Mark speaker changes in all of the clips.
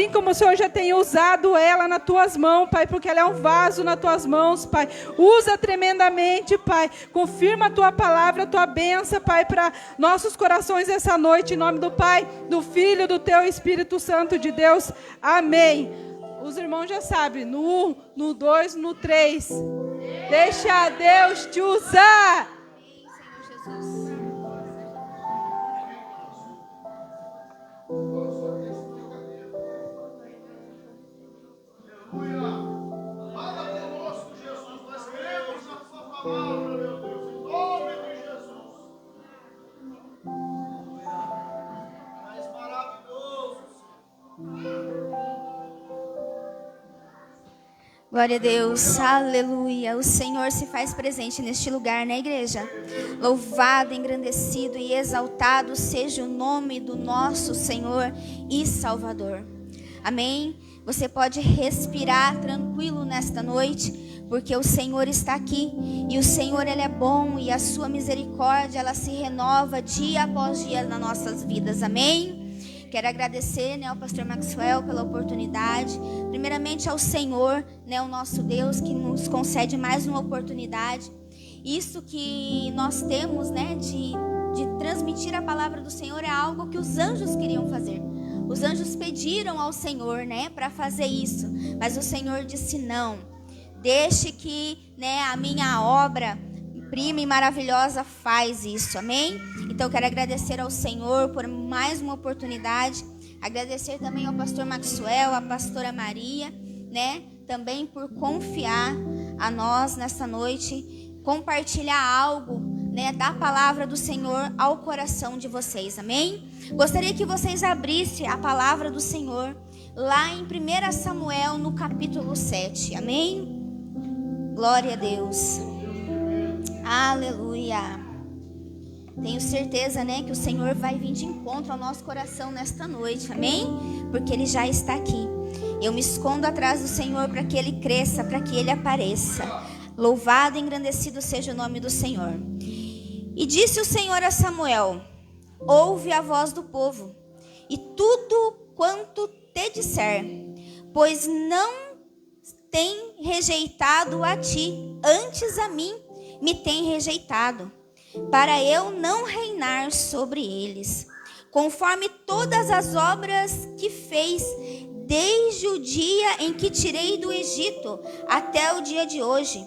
Speaker 1: Assim como o Senhor já tem usado ela nas tuas mãos, Pai, porque ela é um vaso nas tuas mãos, Pai. Usa tremendamente, Pai. Confirma a tua palavra, a tua bênção, Pai, para nossos corações essa noite. Em nome do Pai, do Filho, do teu Espírito Santo de Deus. Amém. Os irmãos já sabem, no 1, no 2, no 3. Deixa Deus te usar.
Speaker 2: Senhor Jesus.
Speaker 3: Palavra, meu Deus, em nome de Jesus. Mais maravilhoso.
Speaker 2: Glória a Deus, aleluia. O Senhor se faz presente neste lugar, na igreja. Louvado, engrandecido e exaltado seja o nome do nosso Senhor e Salvador. Amém? Você pode respirar tranquilo nesta noite, porque o Senhor está aqui, e o Senhor, Ele é bom, e a sua misericórdia, ela se renova dia após dia nas nossas vidas, amém? Quero agradecer, né, ao pastor Maxwell pela oportunidade, primeiramente ao Senhor, né, o nosso Deus, que nos concede mais uma oportunidade. Isso que nós temos, né, de transmitir a palavra do Senhor é algo que os anjos queriam fazer. Os anjos pediram ao Senhor, né, para fazer isso, mas o Senhor disse não. Deixe que, né, a minha obra prima e maravilhosa faz isso, amém? Então eu quero agradecer ao Senhor por mais uma oportunidade, agradecer também ao pastor Maxwell, à pastora Maria, né, também por confiar a nós nessa noite, compartilhar algo, né, da palavra do Senhor ao coração de vocês, amém? Gostaria que vocês abrissem a palavra do Senhor lá em 1 Samuel, no capítulo 7, amém? Glória a Deus. Aleluia. Tenho certeza, né, que o Senhor vai vir de encontro ao nosso coração nesta noite, amém? Porque Ele já está aqui. Eu me escondo atrás do Senhor para que Ele cresça, para que Ele apareça. Louvado e engrandecido seja o nome do Senhor. E disse o Senhor a Samuel: ouve a voz do povo, e tudo quanto te disser, pois não tem rejeitado a ti, antes a mim me tem rejeitado, para eu não reinar sobre eles, conforme todas as obras que fez, desde o dia em que tirei do Egito até o dia de hoje.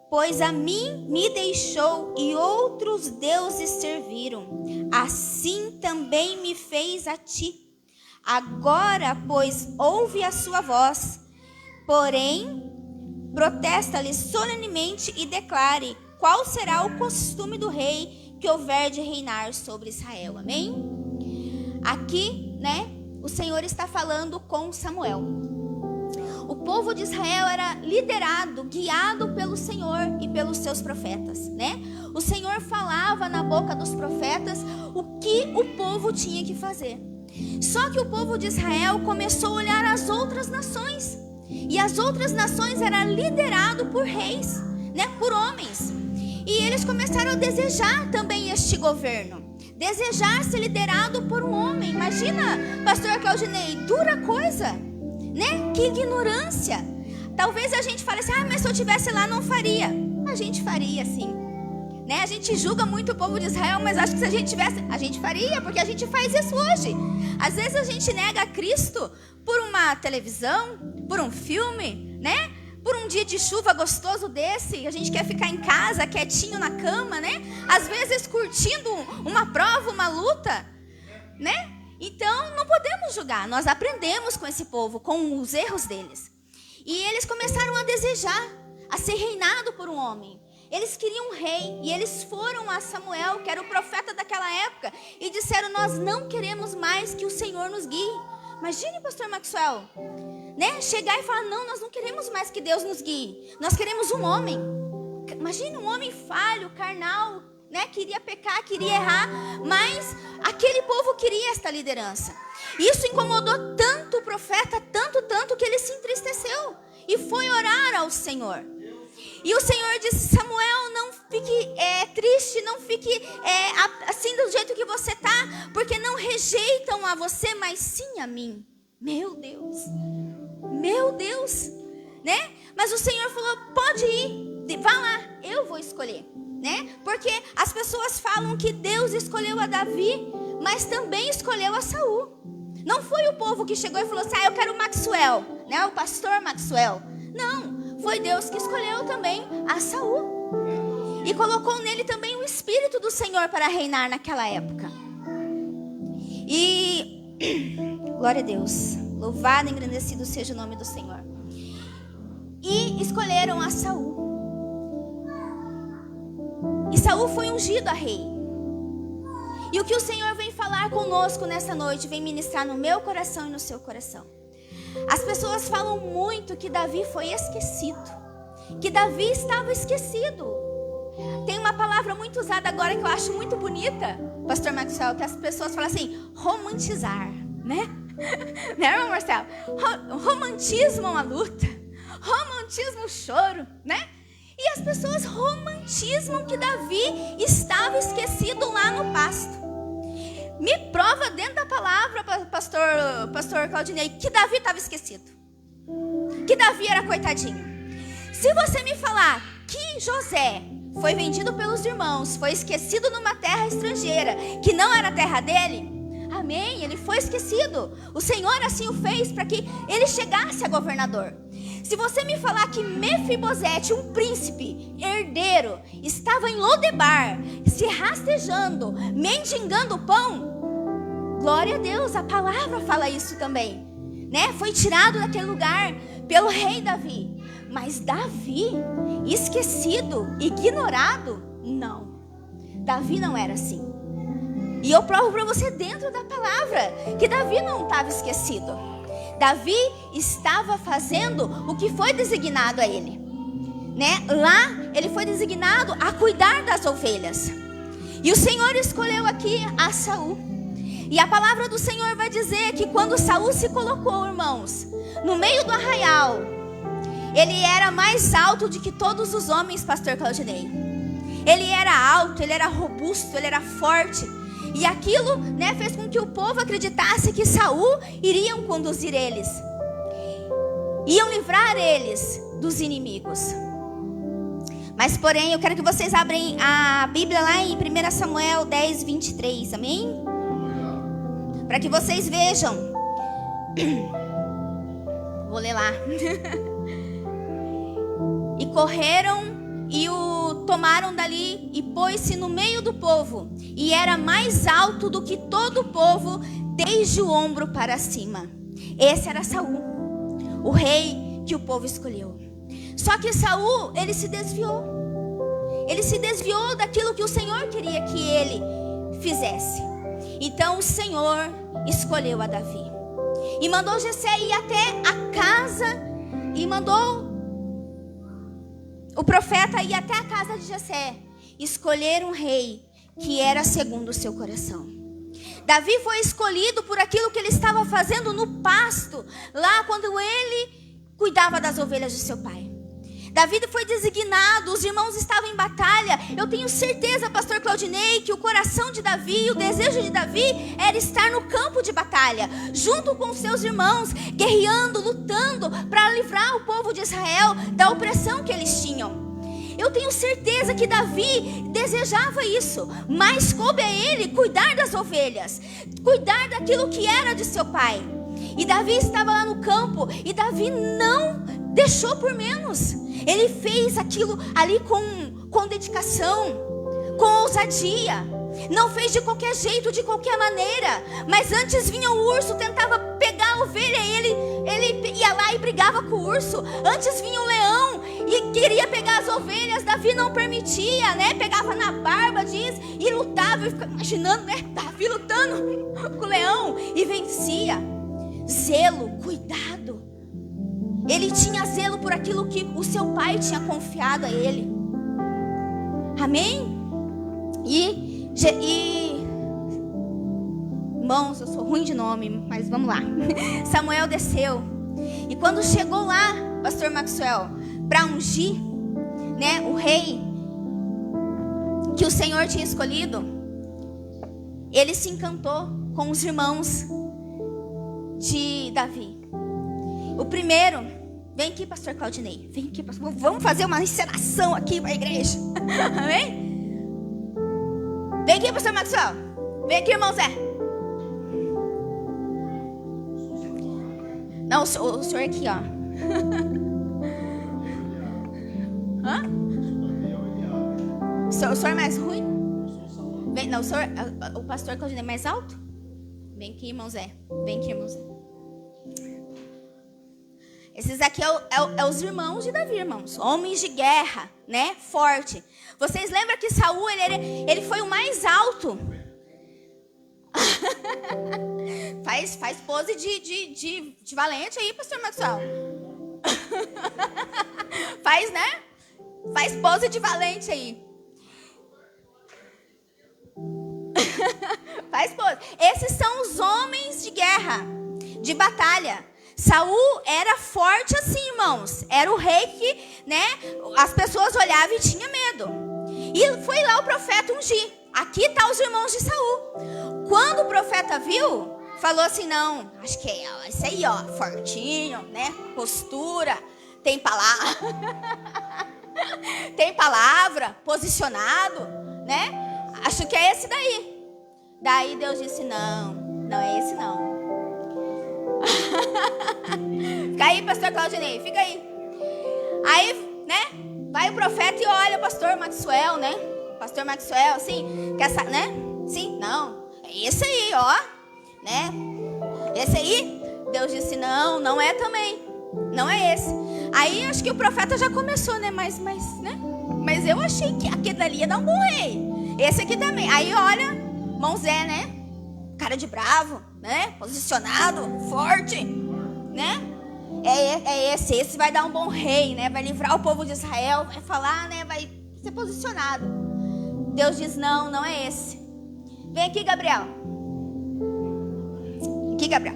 Speaker 2: Pois a mim me deixou e outros deuses serviram, assim também me fez a ti. Agora, pois, ouve a sua voz. Porém, protesta-lhe solenemente e declare qual será o costume do rei que houver de reinar sobre Israel. Amém? Aqui, né, o Senhor está falando com Samuel. O povo de Israel era liderado, guiado pelo Senhor e pelos seus profetas, né? O Senhor falava na boca dos profetas o que o povo tinha que fazer. Só que o povo de Israel começou a olhar as outras nações. E as outras nações eram lideradas por reis, né, por homens. E eles começaram a desejar também este governo. Desejar ser liderado por um homem. Imagina, pastor Claudinei, dura coisa, né? Que ignorância. Talvez a gente fale assim, mas se eu estivesse lá não faria. A gente faria sim, né? A gente julga muito o povo de Israel, mas acho que se a gente tivesse, a gente faria, porque a gente faz isso hoje. Às vezes a gente nega Cristo por uma televisão, por um filme, né? Por um dia de chuva gostoso desse, a gente quer ficar em casa, quietinho na cama, né? Às vezes curtindo uma prova, uma luta, né? Então não podemos julgar, nós aprendemos com esse povo, com os erros deles. E eles começaram a desejar, a ser reinado por um homem. Eles queriam um rei, e eles foram a Samuel, que era o profeta daquela época, e disseram, nós não queremos mais que o Senhor nos guie. Imagine, pastor Maxwell, né? Chegar e falar, não, nós não queremos mais que Deus nos guie. Nós queremos um homem. Imagine um homem falho, carnal, né? Queria pecar, queria errar, mas aquele povo queria esta liderança. Isso incomodou tanto o profeta, tanto que ele se entristeceu e foi orar ao Senhor. E o Senhor disse, Samuel, não fique triste, não fique assim do jeito que você está, porque não rejeitam a você, mas sim a mim. Meu Deus, né? Mas o Senhor falou, pode ir, vá lá, eu vou escolher, né? Porque as pessoas falam que Deus escolheu a Davi, mas também escolheu a Saul. Não foi o povo que chegou e falou assim, eu quero o Maxwell, né? O pastor Maxwell. Não, foi Deus que escolheu também a Saul. E colocou nele também o Espírito do Senhor para reinar naquela época. E glória a Deus, louvado e engrandecido seja o nome do Senhor. E escolheram a Saul. E Saul foi ungido a rei. E o que o Senhor vem falar conosco nessa noite, vem ministrar no meu coração e no seu coração. As pessoas falam muito que Davi foi esquecido, que Davi estava esquecido. Tem uma palavra muito usada agora que eu acho muito bonita, pastor Maxwell, que as pessoas falam assim, romantizar, né? Né, irmão Marcelo? Romantismo é uma luta, romantismo choro, né? E as pessoas romantizam que Davi estava esquecido lá no pasto. Me prova dentro da palavra, pastor Claudinei, que Davi estava esquecido. Que Davi era coitadinho. Se você me falar que José foi vendido pelos irmãos, foi esquecido numa terra estrangeira, que não era a terra dele, amém, ele foi esquecido. O Senhor assim o fez para que ele chegasse a governador. Se você me falar que Mefibosete, um príncipe, herdeiro, estava em Lodebar, se rastejando, mendigando pão, glória a Deus, a palavra fala isso também, né? Foi tirado daquele lugar pelo rei Davi. Mas Davi, esquecido, ignorado, não. Davi não era assim. E eu provo para você dentro da palavra que Davi não estava esquecido. Davi estava fazendo o que foi designado a ele, né? Lá ele foi designado a cuidar das ovelhas. E o Senhor escolheu aqui a Saul. E a palavra do Senhor vai dizer que quando Saul se colocou, irmãos, no meio do arraial, ele era mais alto do que todos os homens, pastor Claudinei. Ele era alto, ele era robusto, ele era forte. E aquilo, né, fez com que o povo acreditasse que Saul iriam conduzir eles, iam livrar eles dos inimigos. Mas porém, eu quero que vocês abrem a Bíblia lá em 1 Samuel 10, 23, amém? Para que vocês vejam. Vou ler lá. E correram e o tomaram dali e pôs-se no meio do povo. E era mais alto do que todo o povo, desde o ombro para cima. Esse era Saul, o rei que o povo escolheu. Só que Saul, ele se desviou. Ele se desviou daquilo que o Senhor queria que ele fizesse. Então o Senhor escolheu a Davi. E mandou Jessé ir até a casa. E mandou o profeta ir até a casa de Jessé, escolher um rei que era segundo o seu coração. Davi foi escolhido por aquilo que ele estava fazendo no pasto, lá quando ele cuidava das ovelhas de seu pai. Davi foi designado, os irmãos estavam em batalha. Eu tenho certeza, pastor Claudinei, que o coração de Davi, o desejo de Davi era estar no campo de batalha, junto com seus irmãos, guerreando, lutando para livrar o povo de Israel da opressão que eles tinham. Eu tenho certeza que Davi desejava isso, mas coube a ele cuidar das ovelhas, cuidar daquilo que era de seu pai. E Davi estava lá no campo, e Davi não deixou por menos. Ele fez aquilo ali com dedicação, com ousadia. Não fez de qualquer jeito, de qualquer maneira. Mas antes vinha o urso, tentava pegar a ovelha, e ele ia lá e brigava com o urso. Antes vinha o leão e queria pegar as ovelhas, Davi não permitia, né? Pegava na barba, diz, e lutava. Eu fico imaginando, né? Davi lutando com o leão e vencia. Zelo, cuidado. Ele tinha zelo por aquilo que o seu pai tinha confiado a ele. Amém? Irmãos, eu sou ruim de nome, mas vamos lá. Samuel desceu. E quando chegou lá, pastor Maxwell, para ungir, né, o rei que o Senhor tinha escolhido, ele se encantou com os irmãos de Davi. O primeiro, vem aqui, pastor Claudinei, vem aqui, pastor, vamos fazer uma encenação aqui para a igreja. Amém? Vem aqui, pastor Maxwell, vem aqui, irmão Zé. Não, o senhor aqui, ó. Hã? O senhor é mais ruim? Vem, não, o pastor Claudinei é mais alto? Vem aqui, irmão Zé. Vem aqui, irmão Zé. Esses aqui é os irmãos de Davi, irmãos. Homens de guerra, né? Forte. Vocês lembram que Saul, ele foi o mais alto? faz pose de valente aí, pastor Maxwell. Faz, né? Faz pose de valente aí. Faz pose. Esses são os homens de guerra, de batalha. Saul era forte assim, irmãos. Era o rei que, né, as pessoas olhavam e tinham medo. E foi lá o profeta ungir. Aqui tá os irmãos de Saul. Quando o profeta viu, falou assim, não, acho que é esse aí, ó, fortinho, né, postura, tem palavra, tem palavra, posicionado, né, acho que é esse daí. Daí Deus disse, não é esse não. Fica aí, pastor Claudinei, fica aí. Aí, né, vai o profeta e olha o pastor Maxwell, né, pastor Maxwell, assim, quer saber, né, sim, não, é esse aí, ó, né, esse aí. Deus disse, não é também, não é esse. Aí acho que o profeta já começou, né, mas eu achei que aquele dali ia dar um bom rei. Esse aqui também. Aí olha, irmão Zé, né, cara de bravo, né, posicionado, forte, né, é esse vai dar um bom rei, né, vai livrar o povo de Israel, vai falar, né, vai ser posicionado. Deus diz, não é esse. Vem aqui, Gabriel. Aqui, Gabriel.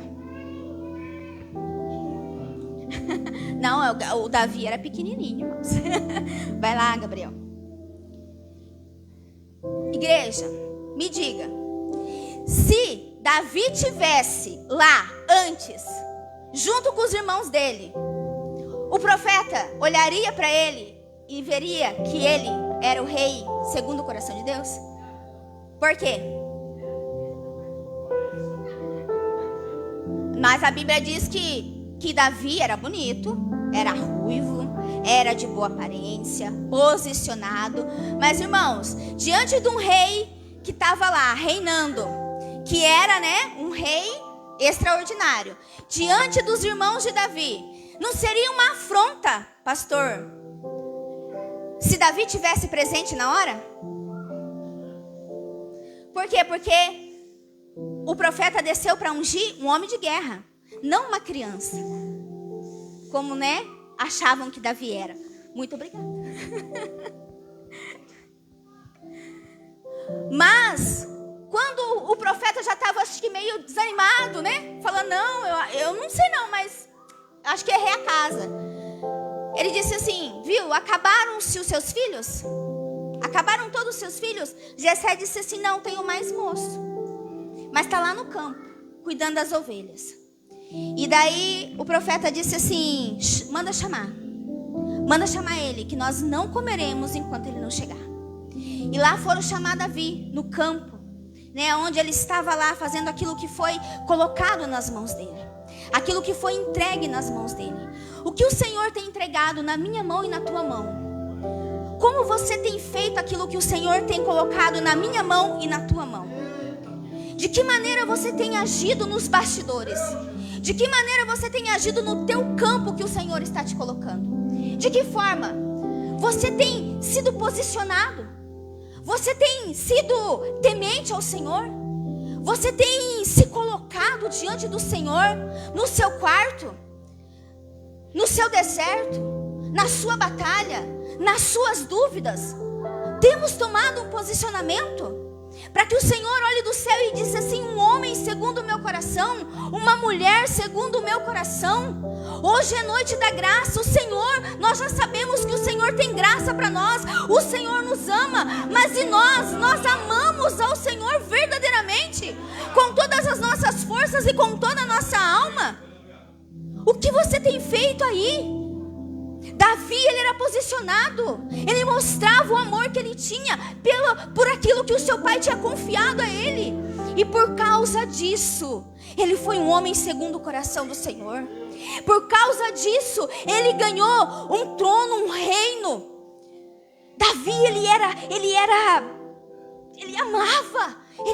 Speaker 2: Não, o Davi era pequenininho. Vai lá, Gabriel. Igreja, me diga. Se Davi tivesse lá antes, junto com os irmãos dele, o profeta olharia para ele e veria que ele era o rei segundo o coração de Deus? Por quê? Mas a Bíblia diz que Davi era bonito, era ruivo, era de boa aparência, posicionado. Mas, irmãos, diante de um rei que estava lá reinando, que era, né, um rei extraordinário, diante dos irmãos de Davi, não seria uma afronta, pastor, se Davi tivesse presente na hora? Por quê? Porque o profeta desceu para ungir um homem de guerra, não uma criança, como, né, achavam que Davi era. Muito obrigada. Mas quando o profeta já estava, acho que meio desanimado, né, falando, não, eu não sei não, mas acho que errei a casa. Ele disse assim, viu, acabaram-se os seus filhos? Acabaram todos os seus filhos? Jessé disse assim, não, tenho mais moço, mas está lá no campo, cuidando das ovelhas. E daí o profeta disse assim, manda chamar ele, que nós não comeremos enquanto ele não chegar. E lá foram chamar Davi, no campo, né, onde ele estava lá fazendo aquilo que foi colocado nas mãos dele, aquilo que foi entregue nas mãos dele. O que o Senhor tem entregado na minha mão e na tua mão? Como você tem feito aquilo que o Senhor tem colocado na minha mão e na tua mão? De que maneira você tem agido nos bastidores? De que maneira você tem agido no teu campo que o Senhor está te colocando? De que forma? Você tem sido posicionado? Você tem sido temente ao Senhor? Você tem se colocado diante do Senhor, no seu quarto, no seu deserto, na sua batalha, nas suas dúvidas? Temos tomado um posicionamento? Para que o Senhor olhe do céu e disse assim: um homem segundo o meu coração, uma mulher segundo o meu coração. Hoje é noite da graça. O Senhor, nós já sabemos que o Senhor tem graça para nós. O Senhor nos ama. Mas e nós amamos ao Senhor verdadeiramente, com todas as nossas forças e com toda a nossa alma? O que você tem feito aí? Davi, ele era posicionado, ele mostrava o amor que ele tinha por aquilo que o seu pai tinha confiado a ele. E por causa disso, ele foi um homem segundo o coração do Senhor. Por causa disso, ele ganhou um trono, um reino. Davi, ele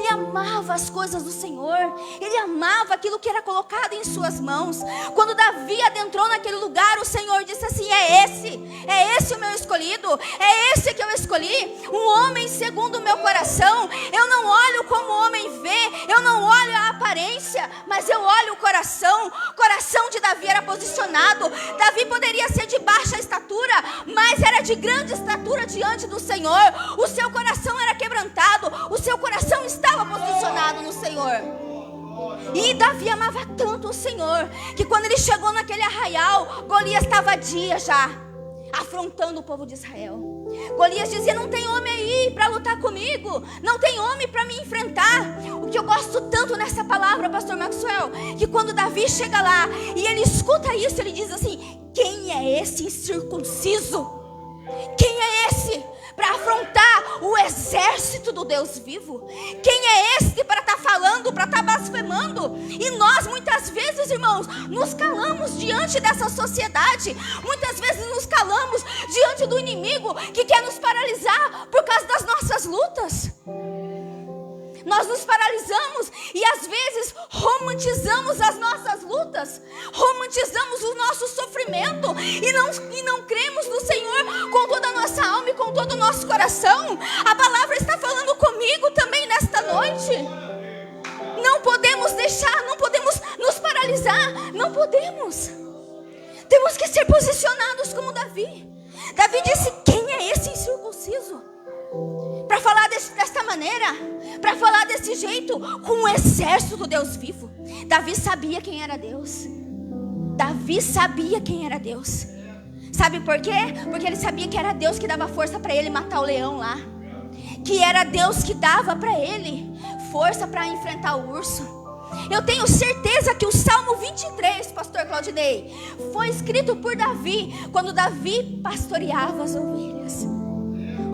Speaker 2: amava as coisas do Senhor. Ele amava aquilo que era colocado em suas mãos. Quando Davi adentrou naquele lugar, o Senhor disse assim: é esse o meu escolhido, é esse que eu escolhi, um homem segundo o meu coração. Eu não olho como o homem vê, eu não olho a aparência, mas eu olho o coração. O coração de Davi era posicionado. Davi poderia ser de baixa estatura, mas era de grande estatura diante do Senhor. O seu coração era quebrantado, o seu coração estava posicionado no Senhor. E Davi amava tanto o Senhor, que quando ele chegou naquele arraial, Golias estava dias já afrontando o povo de Israel. Golias dizia: não tem homem aí para lutar comigo, não tem homem para me enfrentar. O que eu gosto tanto nessa palavra, pastor Maxwell, que quando Davi chega lá e ele escuta isso, ele diz assim: quem é esse incircunciso? Quem é esse para afrontar o exército do Deus vivo? Quem é esse para estar falando, para estar blasfemando? E nós muitas vezes, irmãos, nos calamos diante dessa sociedade. Muitas vezes nos calamos diante do inimigo que quer nos paralisar por causa das nossas lutas. Nós nos paralisamos e às vezes romantizamos as nossas lutas, romantizamos o nosso sofrimento e não cremos no Senhor com toda a nossa alma e com todo o nosso coração. A palavra está falando comigo também nesta noite. Não podemos deixar, não podemos nos paralisar, não podemos. Temos que ser posicionados como Davi. Davi disse: quem é esse incircunciso? Para falar desta maneira, para falar desse jeito, com o exército do Deus vivo. Davi sabia quem era Deus. Davi sabia quem era Deus. Sabe por quê? Porque ele sabia que era Deus que dava força para ele matar o leão lá. Que era Deus que dava para ele força para enfrentar o urso. Eu tenho certeza que o Salmo 23, pastor Claudinei, foi escrito por Davi, quando Davi pastoreava as ovelhas.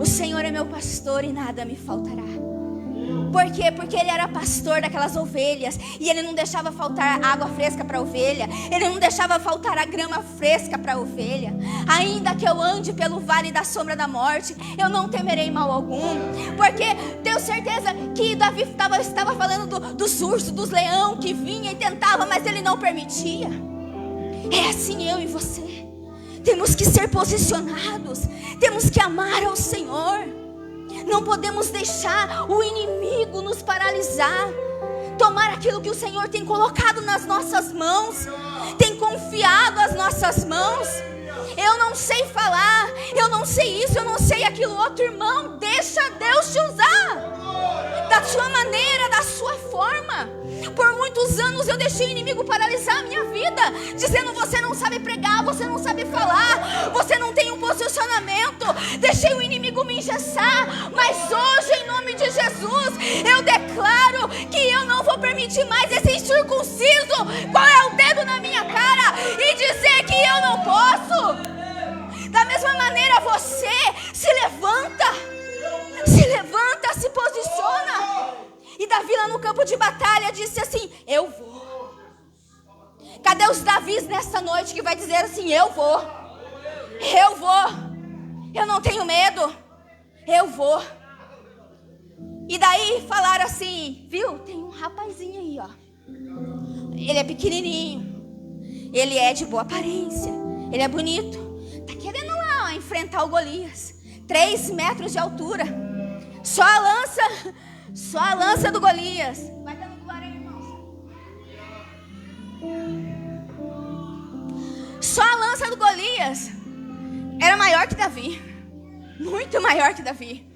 Speaker 2: O Senhor é meu pastor e nada me faltará. Por quê? Porque ele era pastor daquelas ovelhas. E ele não deixava faltar água fresca para a ovelha. Ele não deixava faltar a grama fresca para a ovelha. Ainda que eu ande pelo vale da sombra da morte, eu não temerei mal algum. Porque tenho certeza que Davi estava falando dos ursos, dos leões que vinha e tentava, mas ele não permitia. É assim eu e você. Temos que ser posicionados. Temos que amar ao Senhor. Não podemos deixar o inimigo nos paralisar. Tomar aquilo que o Senhor tem colocado nas nossas mãos, tem confiado às nossas mãos. Eu não sei falar, eu não sei isso, eu não sei aquilo outro. Irmão, deixa Deus te usar da sua maneira, da sua forma. Por muitos anos eu deixei o inimigo paralisar a minha vida, dizendo: você não sabe pregar, você não sabe falar, você não tem um posicionamento. Deixei o inimigo me engessar. Mas hoje, em nome de Jesus, eu declaro que eu não vou permitir mais esse incircunciso pôr o dedo na minha cara e dizer que eu não posso. Da mesma maneira, você se levanta, se posiciona. E Davi lá no campo de batalha disse assim: eu vou. Cadê os Davis nessa noite que vai dizer assim: eu vou, eu não tenho medo, eu vou. E daí falaram assim: viu, tem um rapazinho aí, ó. Ele é pequenininho, ele é de boa aparência, ele é bonito, tá querendo lá, ó, enfrentar o Golias, 3 metros de altura. Só a lança do Golias. Vai dando glória aí, irmãos. Só a lança do Golias era maior que Davi. Muito maior que Davi.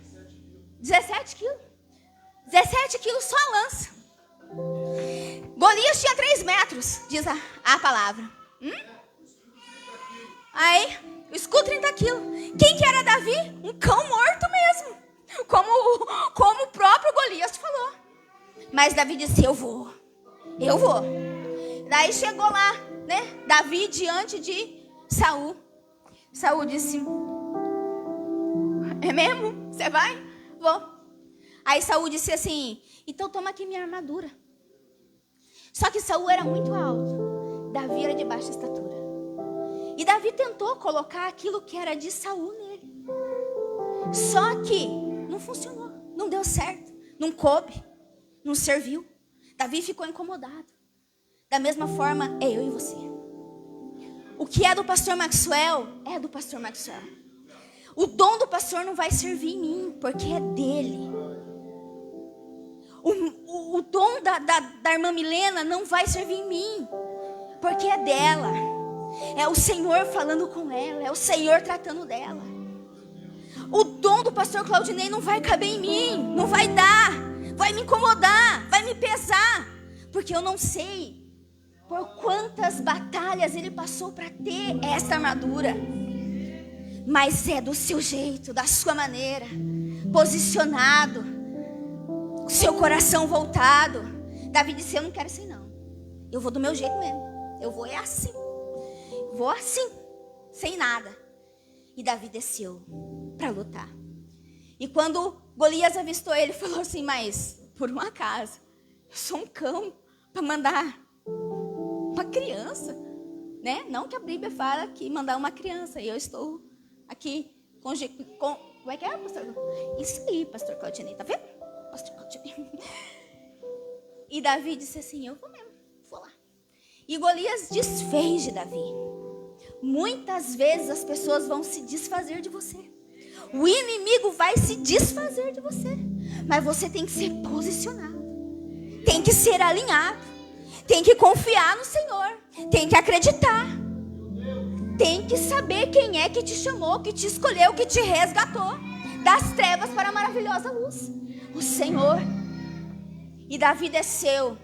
Speaker 2: 17 quilos. 17 quilos só a lança. Golias tinha 3 metros, diz a palavra. Aí, o escudo 30 quilos. Quem que era Davi? Um cão morto mesmo. Como o próprio Golias falou. Mas Davi disse, eu vou. Daí chegou lá, né? Davi diante de Saul. Saul disse, é mesmo? Você vai? Vou. Aí Saul disse assim, então toma aqui minha armadura. Só que Saul era muito alto, Davi era de baixa estatura. E Davi tentou colocar aquilo que era de Saul nele. Só que não funcionou, não deu certo, não coube, não serviu. Davi ficou incomodado. Da mesma forma, é eu e você. O que é do pastor Maxwell, é do pastor Maxwell. O dom do pastor não vai servir em mim, porque é dele. O dom da irmã Milena não vai servir em mim, porque é dela. É o Senhor falando com ela, é o Senhor tratando dela. O dom do pastor Claudinei não vai caber em mim, não vai dar, vai me incomodar, vai me pesar, porque eu não sei por quantas batalhas ele passou para ter essa armadura. Mas é do seu jeito, da sua maneira, posicionado, o seu coração voltado. Davi disse, eu não quero assim não, eu vou do meu jeito mesmo, eu vou assim, sem nada. E Davi desceu para lutar. E quando Golias avistou ele, falou assim, mas por um acaso, eu sou um cão para mandar uma criança, né? Não que a Bíblia fala que mandar uma criança, e eu estou aqui com como é que é, pastor? Isso aí, pastor Claudinei, tá vendo? Pastor Claudinei. E Davi disse assim, eu vou mesmo, vou lá. E Golias desfez de Davi. Muitas vezes as pessoas vão se desfazer de você. O inimigo vai se desfazer de você. Mas você tem que ser posicionado. Tem que ser alinhado. Tem que confiar no Senhor. Tem que acreditar. Tem que saber quem é que te chamou, que te escolheu, que te resgatou das trevas para a maravilhosa luz. O Senhor. E Davi desceu.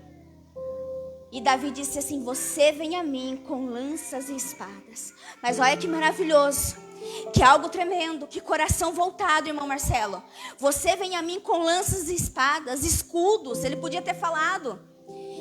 Speaker 2: E Davi disse assim, você vem a mim com lanças e espadas. Mas olha que maravilhoso, que algo tremendo, que coração voltado, irmão Marcelo. Você vem a mim com lanças e espadas, escudos, ele podia ter falado.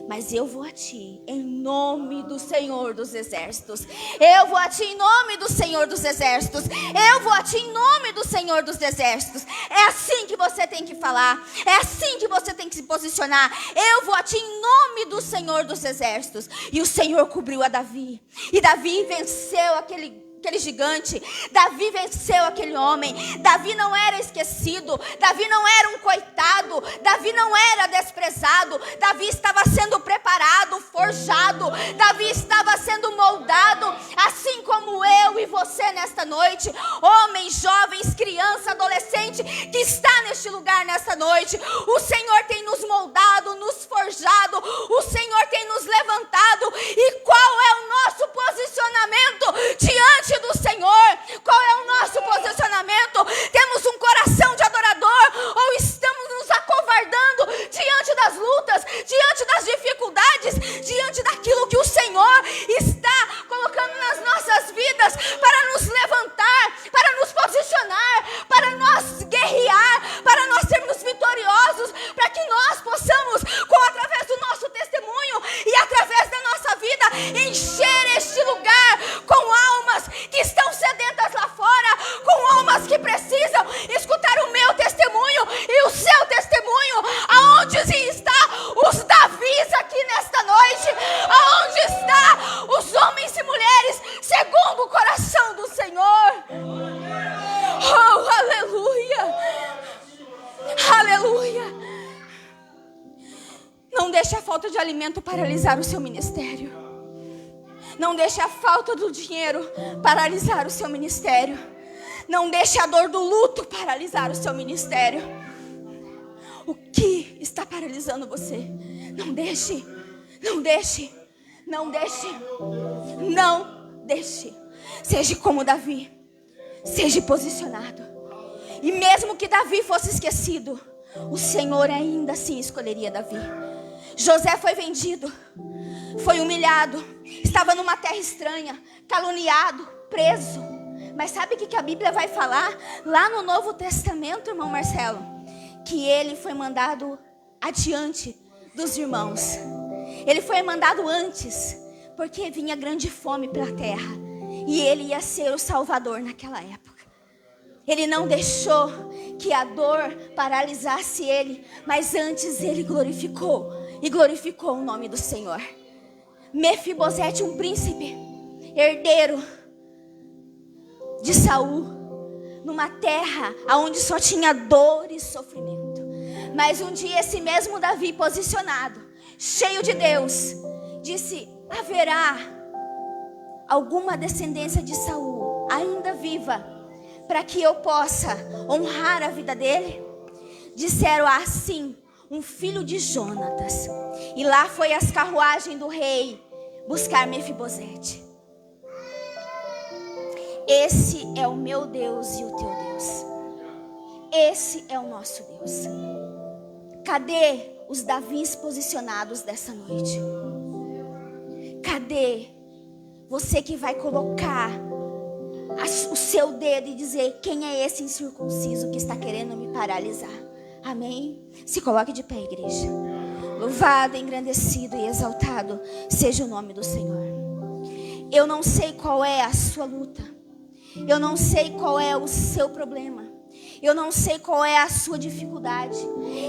Speaker 2: Mas eu vou a ti em nome do Senhor dos Exércitos. Eu vou a ti em nome do Senhor dos Exércitos. Eu vou a ti em nome do Senhor dos Exércitos. É assim que você tem que falar. É assim que você tem que se posicionar. Eu vou a ti em nome do Senhor dos Exércitos. E o Senhor cobriu a Davi. E Davi venceu aquele gigante. Davi venceu aquele homem. Davi não era esquecido. Davi não era um coitado. Davi não era desprezado. Davi estava sendo preparado, forjado. Davi estava sendo moldado, assim como eu e você nesta noite. Homens, jovens, criança, adolescente que está neste lugar nesta noite. O Senhor tem nos moldado, nos forjado. O Senhor tem nos levantado. E qual é o nosso posicionamento diante do Senhor? Qual é o nosso posicionamento? Temos um coração de adorador ou estamos nos acovardando diante das lutas, diante das dificuldades, diante daquilo que o Senhor está colocando nas nossas vidas para nos levantar, para nos posicionar, para nós guerrear, para nós sermos vitoriosos, para que nós possamos, através do nosso testemunho e através da nossa vida, encher este lugar com almas que estão sedentas lá fora, com almas que precisam escutar o meu testemunho e o seu testemunho. Aonde está os Davis aqui nesta noite? Aonde está os homens e mulheres segundo o coração do Senhor? Oh, aleluia! Aleluia! Não deixe a falta de alimento paralisar o seu ministério. Não deixe a falta do dinheiro paralisar o seu ministério. Não deixe a dor do luto paralisar o seu ministério. O que está paralisando você? Não deixe. Não deixe. Não deixe. Não deixe. Seja como Davi. Seja posicionado. E mesmo que Davi fosse esquecido, o Senhor ainda assim escolheria Davi. José foi vendido, foi humilhado, estava numa terra estranha, caluniado, preso. Mas sabe o que a Bíblia vai falar lá no Novo Testamento, irmão Marcelo? Que ele foi mandado adiante dos irmãos. Ele foi mandado antes, porque vinha grande fome pela terra. E ele ia ser o Salvador naquela época. Ele não deixou que a dor paralisasse ele, mas antes ele glorificou o nome do Senhor. Mefibosete, um príncipe, herdeiro de Saul, numa terra onde só tinha dor e sofrimento. Mas um dia esse mesmo Davi, posicionado, cheio de Deus, disse: haverá alguma descendência de Saul ainda viva, para que eu possa honrar a vida dele? Disseram assim: um filho de Jonatas. E lá foi as carruagens do rei buscar Mefibosete. Esse é o meu Deus e o teu Deus. Esse é o nosso Deus. Cadê os Davis posicionados dessa noite? Cadê você que vai colocar o seu dedo e dizer: quem é esse incircunciso que está querendo me paralisar? Amém? Se coloque de pé, igreja. Louvado, engrandecido e exaltado seja o nome do Senhor. Eu não sei qual é a sua luta. Eu não sei qual é o seu problema. Eu não sei qual é a sua dificuldade.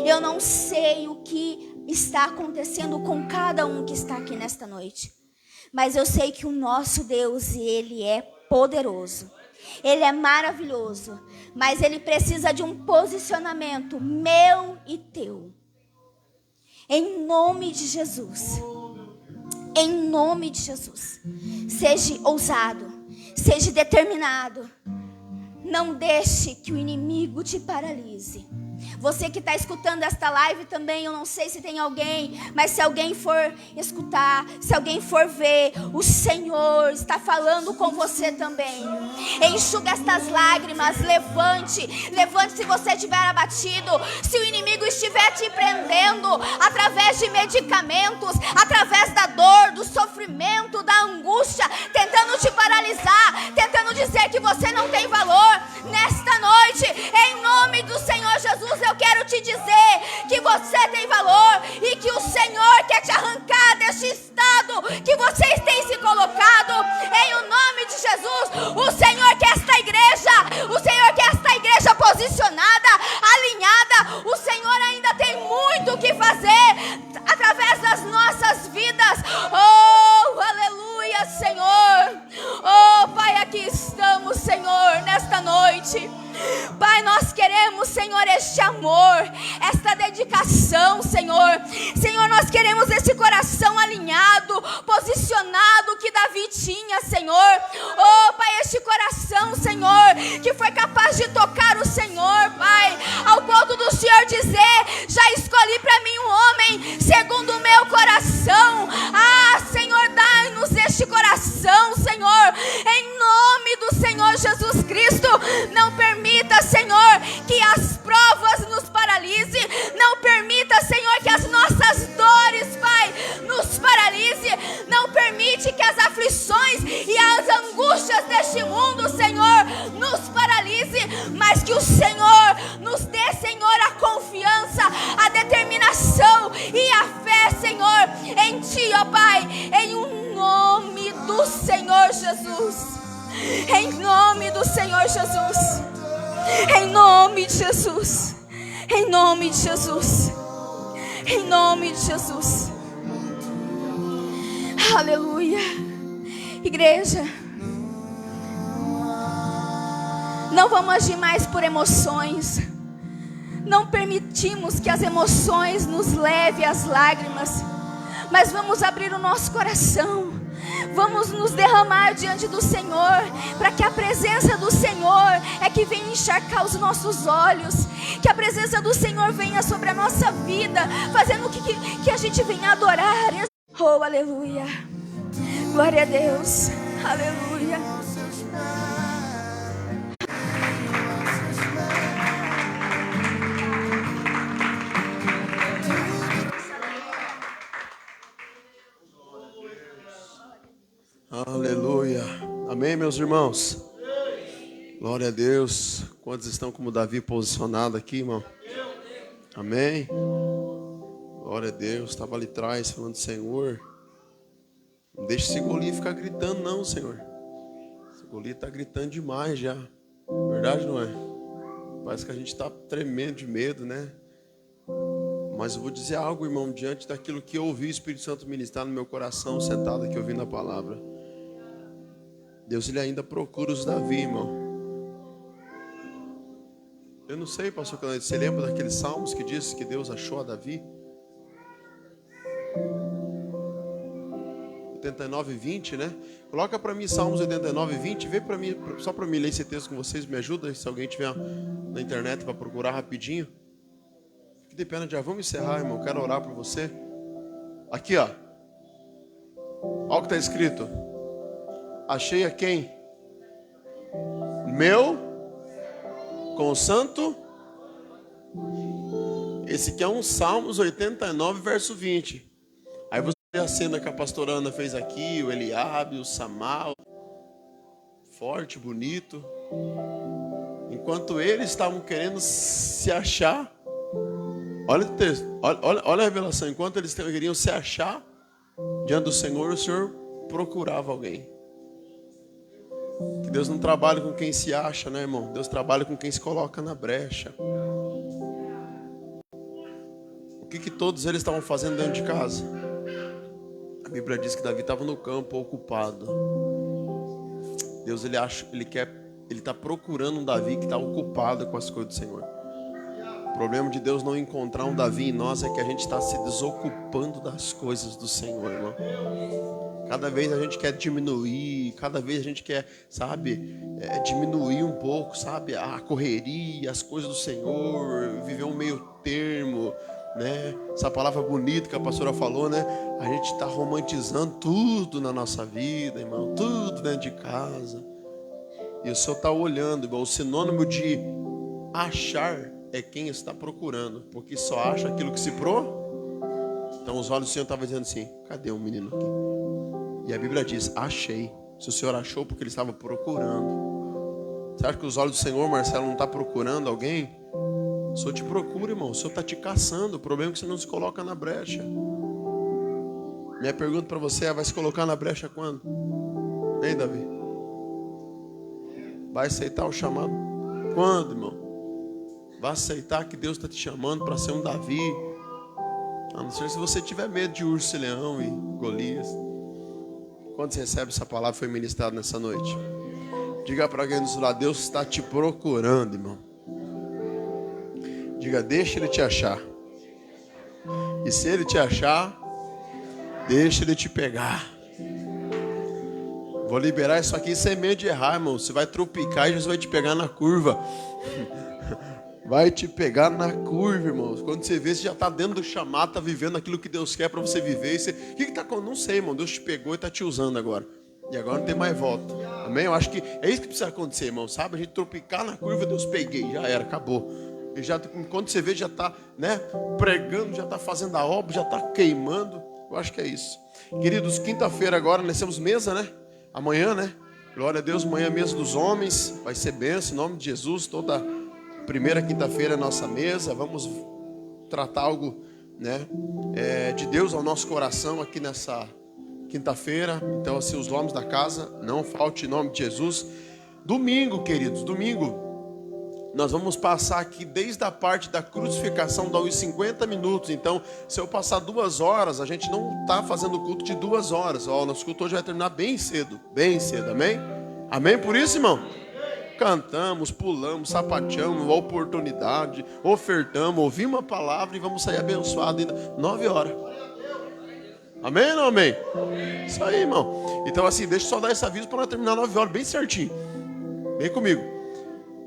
Speaker 2: Eu não sei o que está acontecendo com cada um que está aqui nesta noite. Mas eu sei que o nosso Deus, Ele é poderoso. Ele é maravilhoso. Mas Ele precisa de um posicionamento meu e teu. Em nome de Jesus. Em nome de Jesus. Seja ousado. Seja determinado. Não deixe que o inimigo te paralise. Você que está escutando esta live também, eu não sei se tem alguém, mas se alguém for escutar, se alguém for ver, o Senhor está falando com você também. Enxuga estas lágrimas, levante se você estiver abatido, se o inimigo estiver te prendendo através de medicamentos, através da dor, do sofrimento, da angústia, tentando te paralisar, tentando dizer que você não tem valor. Nesta noite, em nome do Senhor Jesus, eu quero te dizer que você tem valor e que o Senhor quer te arrancar deste estado que vocês têm se colocado. Em o nome de Jesus, o Senhor quer esta igreja posicionada, alinhada. O Senhor ainda tem muito o que fazer através das nossas vidas. Oh, aleluia, Senhor. Oh, Pai, aqui estamos, Senhor, nesta noite. Pai, nós queremos, Senhor, este amor, esta dedicação, Senhor. Senhor, nós queremos esse coração alinhado, posicionado que Davi tinha, Senhor. Oh, Pai, este coração, Senhor, que foi capaz de tocar o Senhor, Pai, ao ponto do Senhor dizer: já escolhi para mim um homem segundo o meu coração. Ah, Senhor, dai-nos este coração, Senhor, em nome do Senhor Jesus Cristo. Não permita, Senhor, que as provas nos paralisem. Não permita, Senhor, que as nossas dores, Pai, nos paralise. Não permite que as aflições e as angústias deste mundo, Senhor, nos paralise. Mas que o Senhor nos dê, Senhor, a confiança, a determinação e a fé, Senhor, em Ti, ó Pai, em o nome do Senhor Jesus. Em nome do Senhor Jesus. Em nome de Jesus. Em nome de Jesus. Em nome de Jesus. Aleluia. Igreja, não vamos agir mais por emoções. Não permitimos que as emoções nos levem às lágrimas, mas vamos abrir o nosso coração. Vamos nos derramar diante do Senhor, para que a presença do Senhor é que venha encharcar os nossos olhos, que a presença do Senhor venha sobre a nossa vida, fazendo que a gente venha adorar. Oh, aleluia, glória a Deus, aleluia.
Speaker 4: Amém, meus irmãos? Glória a Deus. Quantos estão como Davi posicionado aqui, irmão? Amém? Glória a Deus. Estava ali atrás falando, Senhor, não deixe esse Golias ficar gritando não, Senhor. Esse Golias está gritando demais já. Verdade, não é? Parece que a gente está tremendo de medo, né? Mas eu vou dizer algo, irmão, diante daquilo que eu ouvi o Espírito Santo ministrar no meu coração, sentado aqui ouvindo a palavra. Deus, ele ainda procura os Davi, irmão. Eu não sei, pastor Canante, você lembra daqueles salmos que diz que Deus achou a Davi? 89:20, né? Coloca para mim Salmos 89:20, vê para mim, só para mim ler esse texto com vocês, me ajuda, se alguém tiver na internet para procurar rapidinho. Fique de pena, já vamos encerrar, irmão, quero orar por você. Aqui, ó. Olha o que está escrito. Achei a quem? Meu com o santo. Esse aqui é um Salmos 89, verso 20. Aí você vê a cena que a pastora Ana fez aqui, o Eliabe, o Samal, forte, bonito. Enquanto eles estavam querendo se achar, olha o texto, olha a revelação. Enquanto eles queriam se achar diante do Senhor, o Senhor procurava alguém. Que Deus não trabalha com quem se acha, né, irmão? Deus trabalha com quem se coloca na brecha. O que todos eles estavam fazendo dentro de casa? A Bíblia diz que Davi estava no campo ocupado. Deus, ele está procurando um Davi que está ocupado com as coisas do Senhor. O problema de Deus não encontrar um Davi em nós é que a gente está se desocupando das coisas do Senhor, irmão. Cada vez a gente quer diminuir, cada vez a gente quer, sabe, diminuir um pouco, sabe, a correria, as coisas do Senhor, viver um meio termo, né? Essa palavra bonita que a pastora falou, né? A gente está romantizando tudo na nossa vida, irmão, tudo dentro de casa. E o Senhor está olhando, irmão, o sinônimo de achar é quem está procurando, porque só acha aquilo que se Então os olhos do Senhor estavam dizendo assim, cadê o menino aqui? E a Bíblia diz, achei. Se o Senhor achou, porque ele estava procurando. Você acha que os olhos do Senhor, Marcelo, não está procurando alguém? O Senhor te procura, irmão. O Senhor está te caçando. O problema é que você não se coloca na brecha. Minha pergunta para você é, vai se colocar na brecha quando? Hein, Davi? Vai aceitar o chamado? Quando, irmão? Vai aceitar que Deus está te chamando para ser um Davi? A não ser se você tiver medo de urso e leão e Golias. Quando você recebe essa palavra, foi ministrada nessa noite. Diga para alguém do seu lado, Deus está te procurando, irmão. Diga, deixa ele te achar. E se ele te achar, deixa ele te pegar. Vou liberar isso aqui sem medo de errar, irmão. Você vai tropicar e Jesus vai te pegar na curva. Vai te pegar na curva, irmão. Quando você vê, você já está dentro do chamado, está vivendo aquilo que Deus quer para você viver. E você, o que está acontecendo? Não sei, irmão. Deus te pegou e está te usando agora. E agora não tem mais volta. Amém? Eu acho que é isso que precisa acontecer, irmão. Sabe? A gente tropicar na curva, Deus peguei. Já era, acabou. E já, quando você vê, já está, né, pregando, já está fazendo a obra, já está queimando. Eu acho que é isso. Queridos, quinta-feira agora nós temos mesa, né? Amanhã, né? Glória a Deus, amanhã é mesa dos homens. Vai ser bênção, em nome de Jesus. Toda primeira quinta-feira é nossa mesa. Vamos tratar algo, né, de Deus ao nosso coração aqui nessa quinta-feira. Então, assim, os nomes da casa, não falte em nome de Jesus. Domingo, queridos, domingo, nós vamos passar aqui desde a parte da crucificação, dá uns 50 minutos. Então, se eu passar 2 horas, a gente não está fazendo culto de 2 horas. Ó, nosso culto hoje vai terminar bem cedo, amém? Amém por isso, irmão? Cantamos, pulamos, sapateamos, oportunidade, ofertamos, ouvimos a palavra e vamos sair abençoados ainda 9 horas. Amém ou não amém? Isso aí, irmão. Então, assim, deixa eu só dar esse aviso para nós terminar 9 horas, bem certinho. Vem comigo.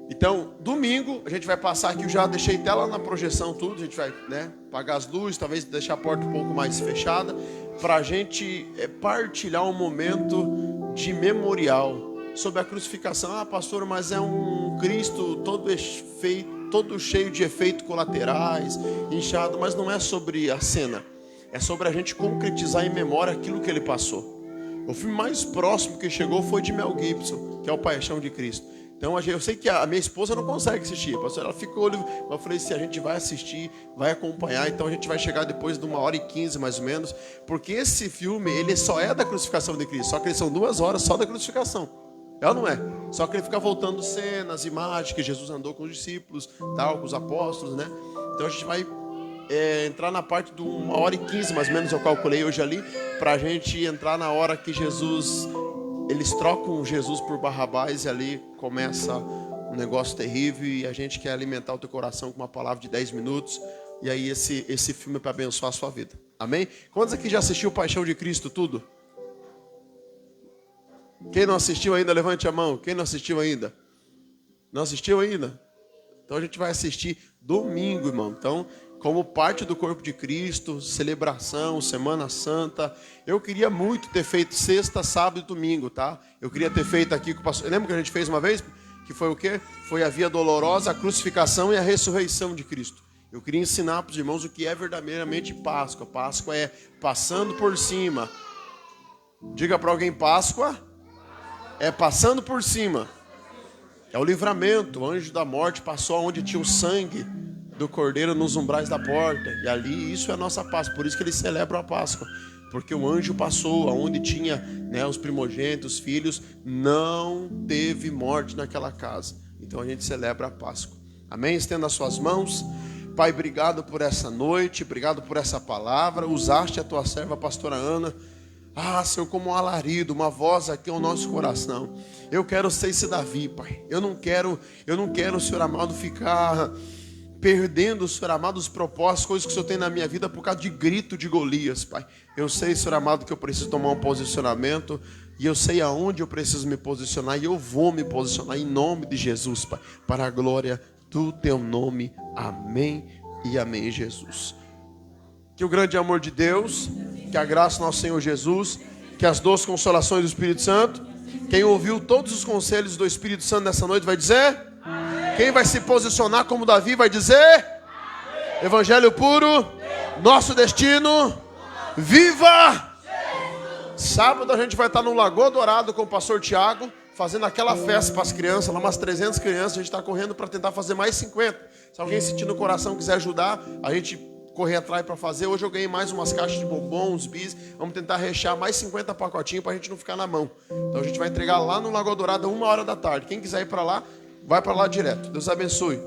Speaker 4: Então, domingo, a gente vai passar aqui, eu já deixei tela na projeção, tudo, a gente vai, né, apagar as luzes, talvez deixar a porta um pouco mais fechada, para a gente partilhar um momento de memorial sobre a crucificação. Ah, pastor, mas é um Cristo todo cheio de efeitos colaterais, inchado, mas não é sobre a cena, é sobre a gente concretizar em memória aquilo que ele passou. O filme mais próximo que chegou foi de Mel Gibson, que é o Paixão de Cristo. Então eu sei que a minha esposa não consegue assistir. Ela ficou, eu falei, se a gente vai assistir, vai acompanhar, então a gente vai chegar depois de 1h15 mais ou menos, porque esse filme, ele só é da crucificação de Cristo, só que eles são 2 horas só da crucificação. É ou não é? Só que ele fica voltando cenas, imagens que Jesus andou com os discípulos, tal, com os apóstolos, né? Então a gente vai entrar na parte de 1h15 mais ou menos, eu calculei hoje ali, para a gente entrar na hora que Jesus... Eles trocam Jesus por Barrabás e ali começa um negócio terrível e a gente quer alimentar o teu coração com uma palavra de 10 minutos. E aí esse filme é para abençoar a sua vida. Amém? Quantos aqui já assistiu Paixão de Cristo tudo? Quem não assistiu ainda, levante a mão. Quem não assistiu ainda? Não assistiu ainda? Então a gente vai assistir domingo, irmão. Então, como parte do corpo de Cristo, celebração, Semana Santa. Eu queria muito ter feito sexta, sábado e domingo, tá? Eu queria ter feito aqui com o pastor. Lembra que a gente fez uma vez? Que foi o quê? Foi a via dolorosa, a crucificação e a ressurreição de Cristo. Eu queria ensinar para os irmãos o que é verdadeiramente Páscoa. Páscoa é passando por cima. Diga para alguém, Páscoa é passando por cima. É o livramento. O anjo da morte passou onde tinha o sangue do cordeiro nos umbrais da porta. E ali, isso é a nossa Páscoa. Por isso que eles celebram a Páscoa. Porque o anjo passou aonde tinha, né, os primogênitos, os filhos. Não teve morte naquela casa. Então a gente celebra a Páscoa. Amém? Estenda as suas mãos. Pai, obrigado por essa noite. Obrigado por essa palavra. Usaste a tua serva, a pastora Ana. Ah, Senhor, como um alarido, uma voz aqui ao nosso coração. Eu quero ser esse Davi, Pai. Eu não quero, Senhor amado, ficar perdendo, Senhor amado, os propósitos, coisas que o Senhor tem na minha vida por causa de grito de Golias, Pai. Eu sei, Senhor amado, que eu preciso tomar um posicionamento e eu sei aonde eu preciso me posicionar e eu vou me posicionar em nome de Jesus, Pai, para a glória do Teu nome. Amém e amém, Jesus. Que o grande amor de Deus, que a graça do nosso Senhor Jesus, que as doces consolações do Espírito Santo, quem ouviu todos os conselhos do Espírito Santo nessa noite vai dizer... Quem vai se posicionar como Davi vai dizer? Evangelho puro, nosso destino, viva! Sábado a gente vai estar no Lagoa Dourado com o pastor Tiago, fazendo aquela festa para as crianças, lá umas 300 crianças, a gente está correndo para tentar fazer mais 50. Se alguém sentir no coração quiser ajudar, a gente correr atrás para fazer. Hoje eu ganhei mais umas caixas de bombom, uns bis, vamos tentar rechear mais 50 pacotinhos para a gente não ficar na mão. Então a gente vai entregar lá no Lagoa Dourado 1h da tarde. Quem quiser ir para lá, vai para lá direto. Deus abençoe.